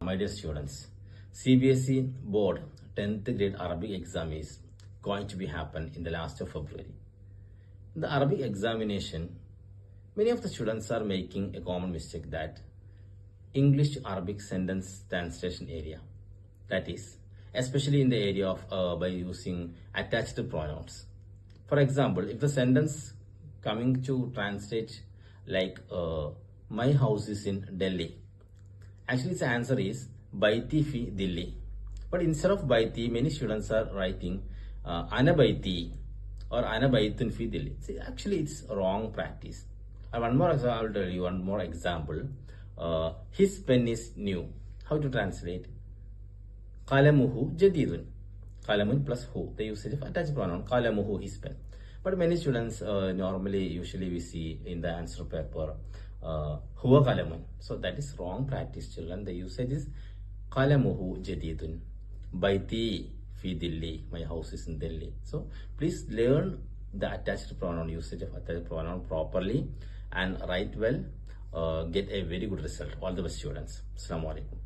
My dear students, CBSE board 10th grade Arabic exam is going to be happen in the last of February. In the Arabic examination, many of the students are making a common mistake that English to Arabic sentence translation area. That is, especially in the area of by using attached pronouns. For example, if the sentence coming to translate like my house is in Delhi. Actually, its answer is Baiti fi Delhi. But instead of Baiti, many students are writing Ana Baiti or Ana Baitun fi Delhi. See, actually, it's wrong practice. And one more example, I'll tell you one more example. His pen is new. How to translate? Qalamuhu jadidun. Qalamun plus hu. The usage of attached pronoun. Qalamuhu, his pen. But many students usually we see in the answer paper huwa qalamun. So that is wrong practice, children. The usage is qalamuhu jadidun. Baiti fi Delhi. My house is in Delhi. So please learn the attached pronoun, usage of attached pronoun properly and write well. Get a very good result. All the best, students. Assalamu alaikum.